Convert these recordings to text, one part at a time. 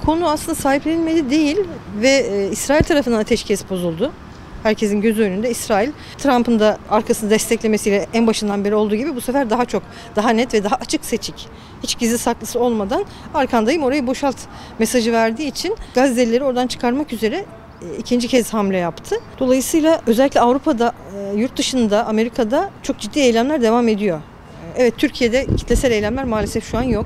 konu aslında sahiplenilmedi değil ve İsrail tarafından ateşkes bozuldu. Herkesin gözü önünde İsrail, Trump'ın da arkasını desteklemesiyle en başından beri olduğu gibi bu sefer daha çok, daha net ve daha açık seçik, hiç gizli saklısı olmadan arkandayım orayı boşalt mesajı verdiği için Gazze'lileri oradan çıkarmak üzere ikinci kez hamle yaptı. Dolayısıyla özellikle Avrupa'da, yurt dışında, Amerika'da çok ciddi eylemler devam ediyor. Evet, Türkiye'de kitlesel eylemler maalesef şu an yok.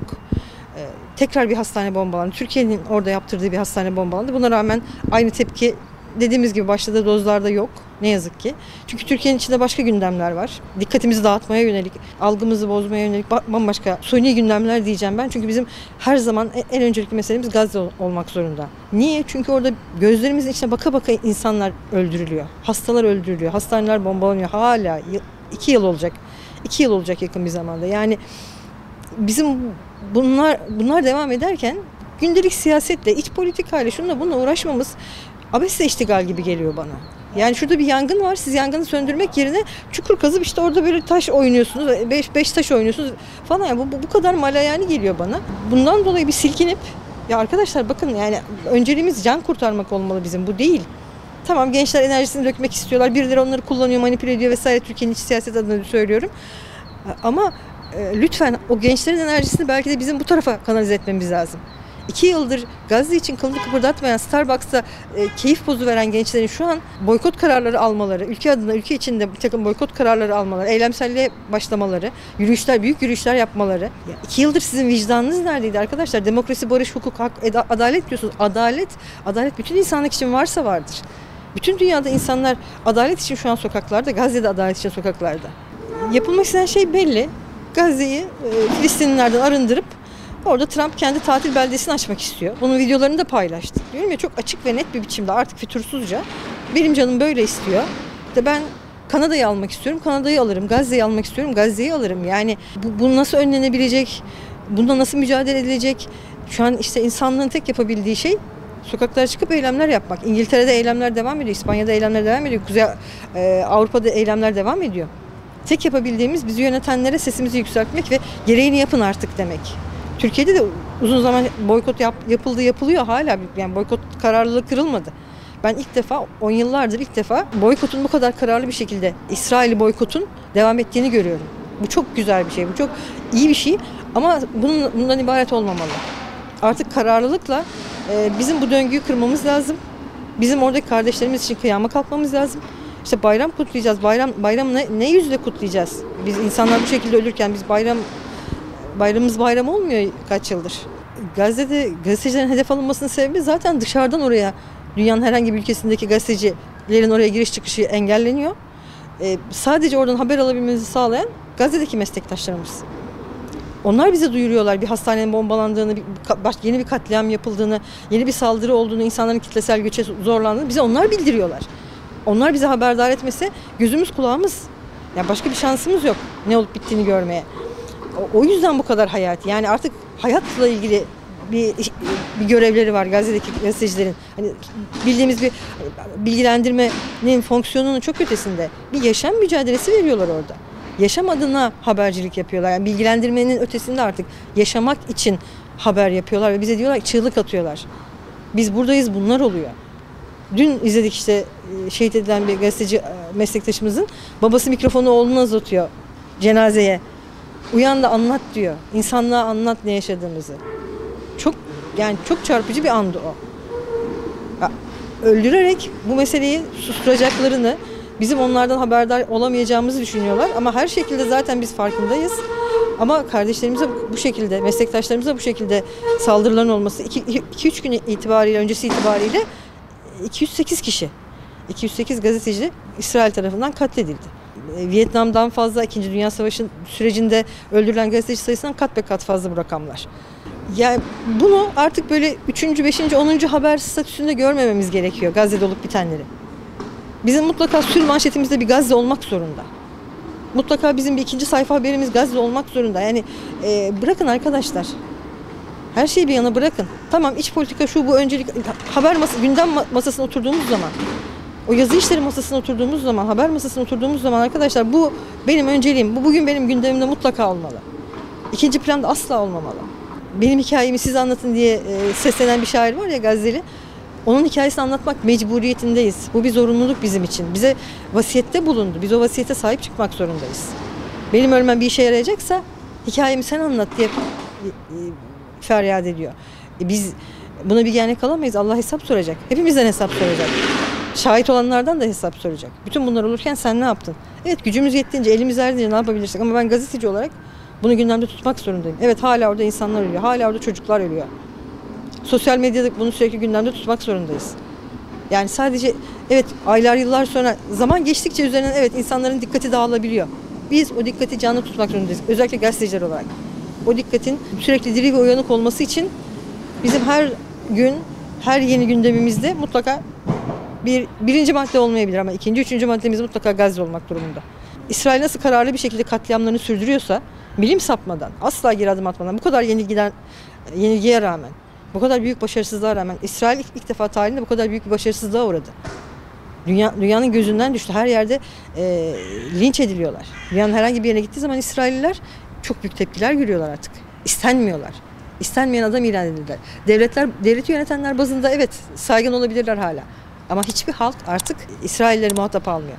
Tekrar bir hastane bombalandı. Türkiye'nin orada yaptırdığı bir hastane bombalandı. Buna rağmen aynı tepki dediğimiz gibi başladığı dozlarda yok. Ne yazık ki. Çünkü Türkiye'nin içinde başka gündemler var. Dikkatimizi dağıtmaya yönelik, algımızı bozmaya yönelik bambaşka suni gündemler diyeceğim ben. Çünkü bizim her zaman en öncelikli meselemiz Gazze olmak zorunda. Niye? Çünkü orada gözlerimizin içine baka baka insanlar öldürülüyor. Hastalar öldürülüyor. Hastaneler bombalanıyor. Hala 2 yıl olacak. 2 yıl olacak yakın bir zamanda. Yani bizim bunlar devam ederken gündelik siyasetle, iç politikayla, şununla bununla uğraşmamız abesle iştigal gibi geliyor bana. Yani şurada bir yangın var, siz yangını söndürmek yerine çukur kazıp işte orada böyle taş oynuyorsunuz, beş taş oynuyorsunuz falan. Yani bu kadar malayani geliyor bana. Bundan dolayı bir silkinip, ya arkadaşlar bakın, yani önceliğimiz can kurtarmak olmalı bizim, bu değil. Tamam, gençler enerjisini dökmek istiyorlar, birileri onları kullanıyor, manipüle ediyor vesaire, Türkiye'nin iç siyaset adına söylüyorum. Ama lütfen o gençlerin enerjisini belki de bizim bu tarafa kanalize etmemiz lazım. 2 yıldır Gazze için kılını kıpırdatmayan, Starbucks'ta keyif pozu veren gençlerin şu an boykot kararları almaları, ülke adına, ülke içinde bir takım boykot kararları almaları, eylemselliğe başlamaları, yürüyüşler, büyük yürüyüşler yapmaları. 2 yıldır sizin vicdanınız neredeydi arkadaşlar? Demokrasi, barış, hukuk, hak, adalet diyorsunuz. Adalet bütün insanlık için varsa vardır. Bütün dünyada insanlar adalet için şu an sokaklarda, Gazze'de adalet için sokaklarda. Yapılmak istenen şey belli. Gazze'yi Filistinlilerden arındırıp orada Trump kendi tatil beldesini açmak istiyor. Bunun videolarını da paylaştı. Diyorum ya, çok açık ve net bir biçimde, artık fütursuzca. Benim canım böyle istiyor. İşte ben Kanada'yı almak istiyorum, Kanada'yı alırım. Gazze'yi almak istiyorum, Gazze'yi alırım. Yani bu nasıl önlenebilecek? Bununla nasıl mücadele edilecek? Şu an işte insanlığın tek yapabildiği şey sokaklara çıkıp eylemler yapmak. İngiltere'de eylemler devam ediyor, İspanya'da eylemler devam ediyor, Kuzey Avrupa'da eylemler devam ediyor. Tek yapabildiğimiz bizi yönetenlere sesimizi yükseltmek ve gereğini yapın artık demek. Türkiye'de de uzun zaman boykot yapılıyor hala, yani boykot kararlılığı kırılmadı. Ben ilk defa, 10 yıllardır ilk defa boykotun bu kadar kararlı bir şekilde, İsrail'i boykotun devam ettiğini görüyorum. Bu çok güzel bir şey, bu çok iyi bir şey ama bundan ibaret olmamalı. Artık kararlılıkla bizim bu döngüyü kırmamız lazım. Bizim oradaki kardeşlerimiz için kıyama kalkmamız lazım. İşte bayram kutlayacağız. Bayramı ne yüzle kutlayacağız? Biz insanlar bu şekilde ölürken biz bayramımız bayram olmuyor kaç yıldır. Gazze'de gazetecilerin hedef alınmasının sebebi zaten dışarıdan oraya, dünyanın herhangi bir ülkesindeki gazetecilerin oraya giriş çıkışı engelleniyor. Sadece oradan haber alabilmemizi sağlayan Gazze'deki meslektaşlarımız. Onlar bize duyuruyorlar bir hastanenin bombalandığını, yeni bir katliam yapıldığını, yeni bir saldırı olduğunu, insanların kitlesel göçe zorlandığını bize onlar bildiriyorlar. Onlar bize haberdar etmese gözümüz kulağımız, yani başka bir şansımız yok ne olup bittiğini görmeye. O yüzden bu kadar hayati. Yani artık hayatla ilgili bir görevleri var Gazze'deki gazetecilerin. Hani bildiğimiz bir bilgilendirmenin fonksiyonunun çok ötesinde bir yaşam mücadelesi veriyorlar orada. Yaşam adına habercilik yapıyorlar. Yani bilgilendirmenin ötesinde artık yaşamak için haber yapıyorlar ve bize diyorlar ki çığlık atıyorlar. Biz buradayız, bunlar oluyor. Dün izledik işte, şehit edilen bir gazeteci meslektaşımızın babası mikrofonu oğluna uzatıyor cenazeye. Uyan da anlat diyor. İnsanlığa anlat ne yaşadığımızı. Çok çarpıcı bir andı o. Öldürerek bu meseleyi susturacaklarını, bizim onlardan haberdar olamayacağımızı düşünüyorlar. Ama her şekilde zaten biz farkındayız. Ama kardeşlerimize bu şekilde, meslektaşlarımıza bu şekilde saldırıların olması 2-3 gün öncesi itibariyle 208 gazeteci İsrail tarafından katledildi. Vietnam'dan fazla, 2. Dünya Savaşı sürecinde öldürülen gazeteci sayısından kat be kat fazla bu rakamlar. Yani bunu artık böyle 3., 5., 10. haber statüsünde görmememiz gerekiyor Gazze'de olup bitenleri. Bizim mutlaka sür manşetimizde bir Gazze olmak zorunda. Mutlaka bizim bir 2. sayfa haberimiz Gazze olmak zorunda. Yani bırakın arkadaşlar. Her şeyi bir yana bırakın. Tamam, iç politika şu bu öncelik, gündem masasına oturduğumuz zaman, o yazı işleri masasına oturduğumuz zaman, haber masasına oturduğumuz zaman arkadaşlar, bu benim önceliğim. Bu bugün benim gündemimde mutlaka olmalı. 2. planda asla olmamalı. benim hikayemi siz anlatın diye seslenen bir şair var ya, Gazze'li. Onun hikayesini anlatmak mecburiyetindeyiz. Bu bir zorunluluk bizim için. Bize vasiyette bulundu. Biz o vasiyete sahip çıkmak zorundayız. Benim ölmem bir işe yarayacaksa hikayemi sen anlat diye feryat ediyor. Biz buna bir örnek alamayız. Allah hesap soracak. Hepimizden hesap soracak. Şahit olanlardan da hesap soracak. Bütün bunlar olurken sen ne yaptın? Evet, gücümüz yettiğince, elimiz erdiğince ne yapabilirsek, ama ben gazeteci olarak bunu gündemde tutmak zorundayım. Evet, hala orada insanlar ölüyor. Hala orada çocuklar ölüyor. Sosyal medyada bunu sürekli gündemde tutmak zorundayız. Yani sadece evet, aylar yıllar sonra, zaman geçtikçe üzerinden evet insanların dikkati dağılabiliyor. Biz o dikkati canlı tutmak zorundayız. Özellikle gazeteciler olarak. O dikkatin sürekli diri ve uyanık olması için bizim her gün, her yeni gündemimizde mutlaka birinci madde olmayabilir ama ikinci, üçüncü maddemiz mutlaka Gazze olmak durumunda. İsrail nasıl kararlı bir şekilde katliamlarını sürdürüyorsa, milim sapmadan, asla geri adım atmadan, bu kadar yenilgiye rağmen, bu kadar büyük başarısızlığa rağmen, İsrail ilk defa tarihinde bu kadar büyük bir başarısızlığa uğradı. Dünyanın gözünden düştü. Her yerde linç ediliyorlar. Dünyanın herhangi bir yerine gittiği zaman İsrailliler çok büyük tepkiler görüyorlar artık. İstenmiyorlar. İstenmeyen adam ilan edildiler. Devleti yönetenler bazında evet saygın olabilirler hala. Ama hiçbir halk artık İsraillileri muhatap almıyor.